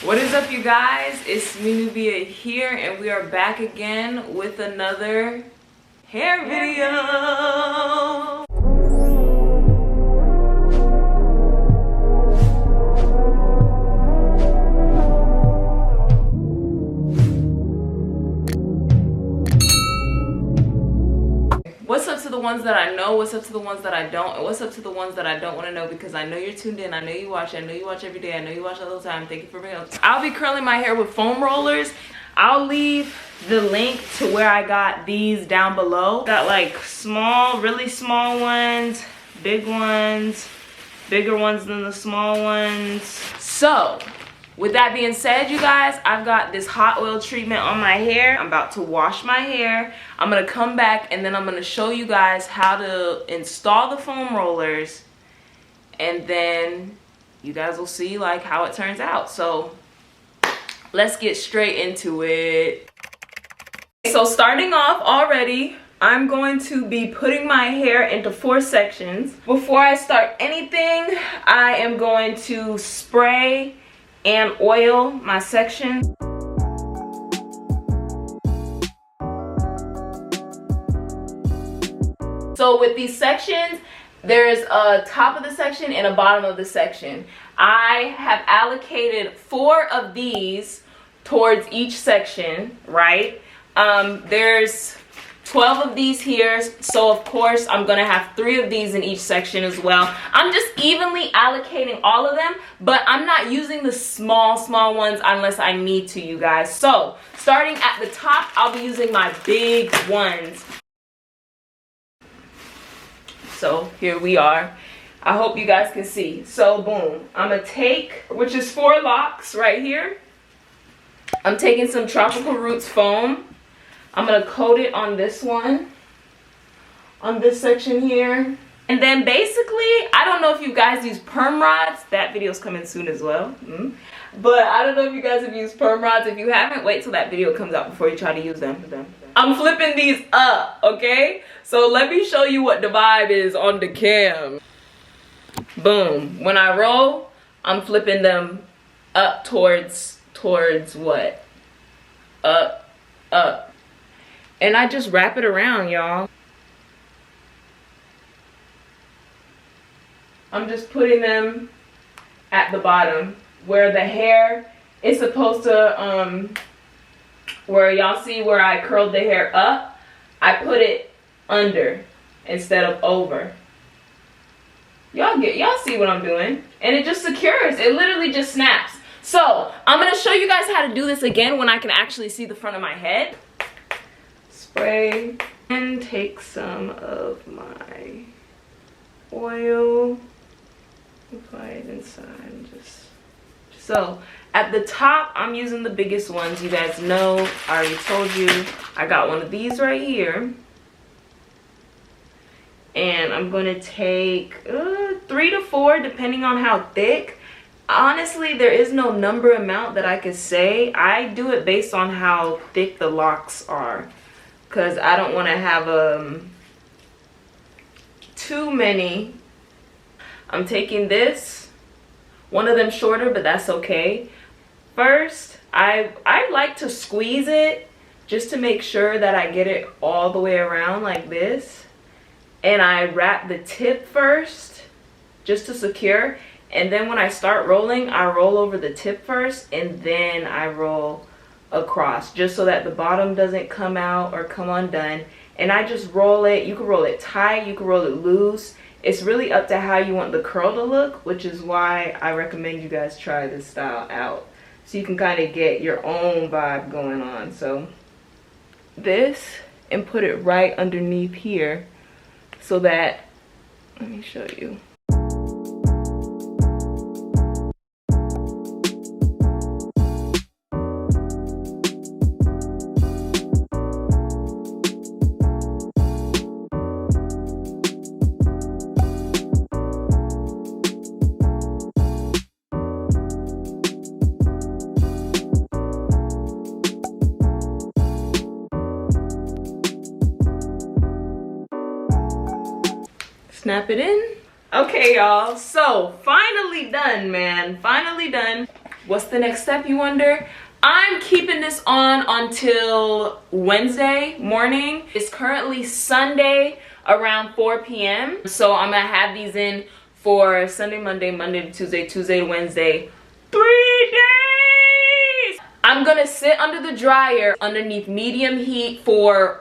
What is up, you guys? It's me, Nubia, here, and we are back again with another hair video. What's up to the ones that I know, what's up to the ones that I don't, and what's up to the ones that I don't want to know, because I know you're tuned in, I know you watch, I know you watch every day, I know you watch all the time. Thank you for being on. I'll be curling my hair with foam rollers. I'll leave the link to where I got these down below. Got like small, really small ones, big ones, bigger ones than the small ones. So with that being said, you guys, I've got this hot oil treatment on my hair. I'm about to wash my hair. I'm gonna come back and then I'm gonna show you guys how to install the foam rollers, and then you guys will see like how it turns out. So let's get straight into it. So starting off already, I'm going to be putting my hair into 4 sections. Before I start anything, I am going to spray and oil my section. So with these sections, there's a top of the section and a bottom of the section. I have allocated 4 of these towards each section, right? There's 12 of these here, so of course I'm gonna have 3 of these in each section as well. I'm just evenly allocating all of them, but I'm not using the small ones unless I need to, you guys. So starting at the top, I'll be using my big ones. So here we are. I hope you guys can see. So boom, I'm gonna take, which is 4 LOCS right here. I'm taking some Tropical Roots foam. I'm gonna coat it on this one, on this section here. And then basically, I don't know if you guys use perm rods. That video's coming soon as well. But I don't know if you guys have used perm rods. If you haven't, wait till that video comes out before you try to use them. I'm flipping these up, okay? So let me show you what the vibe is on the cam. Boom. When I roll, I'm flipping them up towards what? Up. And I just wrap it around, y'all. I'm just putting them at the bottom where the hair is supposed to, where y'all see where I curled the hair up, I put it under instead of over. Y'all see what I'm doing? And it just secures. It literally just snaps. So I'm gonna show you guys how to do this again when I can actually see the front of my head. Spray and take some of my oil, apply it inside. So at the top, I'm using the biggest ones. You guys know, I already told you, I got one of these right here. And I'm gonna take 3 to 4 depending on how thick. Honestly, there is no number amount that I could say. I do it based on how thick the LOCS are, because I don't want to have too many. I'm taking this, one of them shorter, but that's okay. First, I like to squeeze it just to make sure that I get it all the way around like this. And I wrap the tip first just to secure. And then when I start rolling, I roll over the tip first and then I roll across, just so that the bottom doesn't come out or come undone. And I just roll it. You can roll it tight, you can roll it loose. It's really up to how you want the curl to look, which is why I recommend you guys try this style out, so you can kind of get your own vibe going on. So this, and put it right underneath here so that, let me show you. Snap it in. Okay, y'all, so finally done, man, finally done. What's the next step, you wonder? I'm keeping this on until Wednesday morning. It's currently Sunday around 4 p.m. So I'm gonna have these in for Sunday, Monday, Monday to Tuesday, Tuesday to Wednesday. 3 days! I'm gonna sit under the dryer underneath medium heat for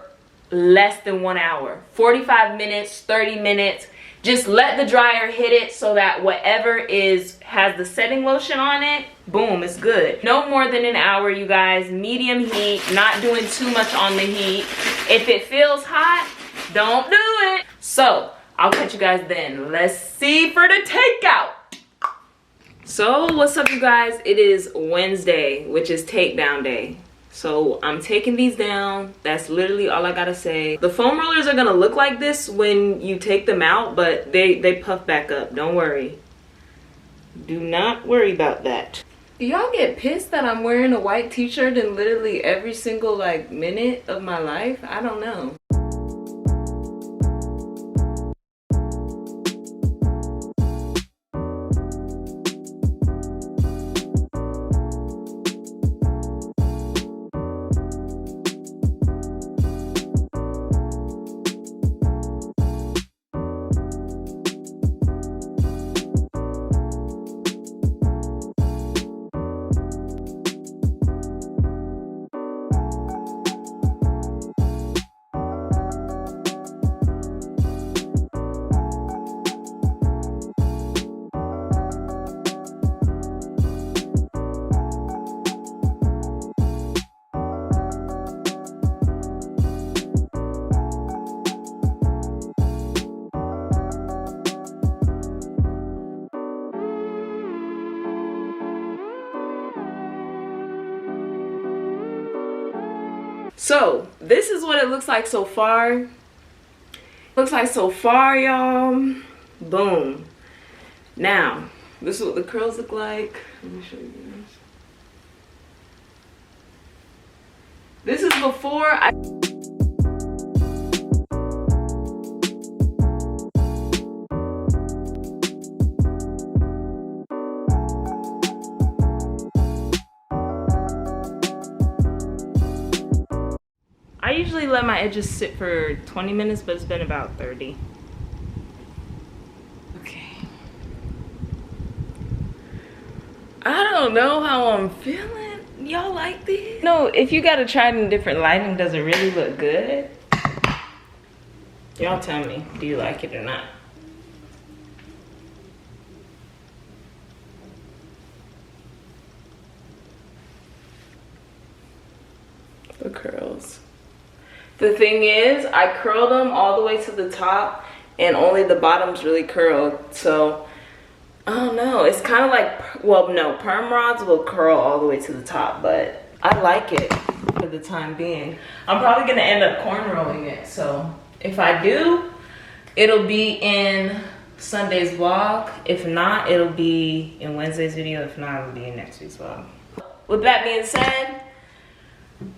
less than 1 hour. 45 minutes, 30 minutes. Just let the dryer hit it so that whatever has the setting lotion on it, boom, it's good. No more than an hour, you guys. Medium heat, not doing too much on the heat. If it feels hot, don't do it. So I'll catch you guys then. Let's see for the takeout. So what's up, you guys? It is Wednesday, which is takedown day. So I'm taking these down. That's literally all I gotta say. The foam rollers are gonna look like this when you take them out, but they puff back up. Don't worry. Do not worry about that. Do y'all get pissed that I'm wearing a white t-shirt in literally every single like minute of my life? I don't know. So this is what it looks like so far. Looks like so far, y'all. Boom. Now this is what the curls look like. Let me show you this. This is before I usually let my edges sit for 20 minutes, but it's been about 30. Okay. I don't know how I'm feeling. Y'all like this? No, if you gotta try it in different lighting, does it really look good? Y'all tell me, do you like it or not? The curls. The thing is, I curled them all the way to the top and only the bottom's really curled. So, I don't know. It's kind of like, well, no, perm rods will curl all the way to the top, but I like it for the time being. I'm probably going to end up cornrowing it. So, if I do, it'll be in Sunday's vlog. If not, it'll be in Wednesday's video. If not, it'll be in next week's vlog. With that being said,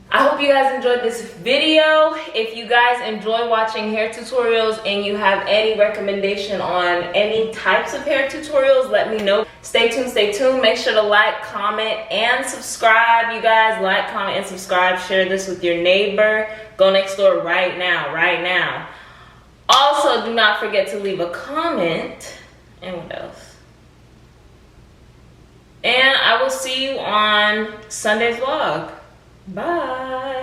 I hope you guys enjoyed this video. If you guys enjoy watching hair tutorials and you have any recommendation on any types of hair tutorials, let me know. Stay tuned, stay tuned. Make sure to like, comment, and subscribe. You guys, like, comment, and subscribe. Share this with your neighbor. Go next door right now, right now. Also, do not forget to leave a comment. And what else? And I will see you on Sunday's vlog. Bye.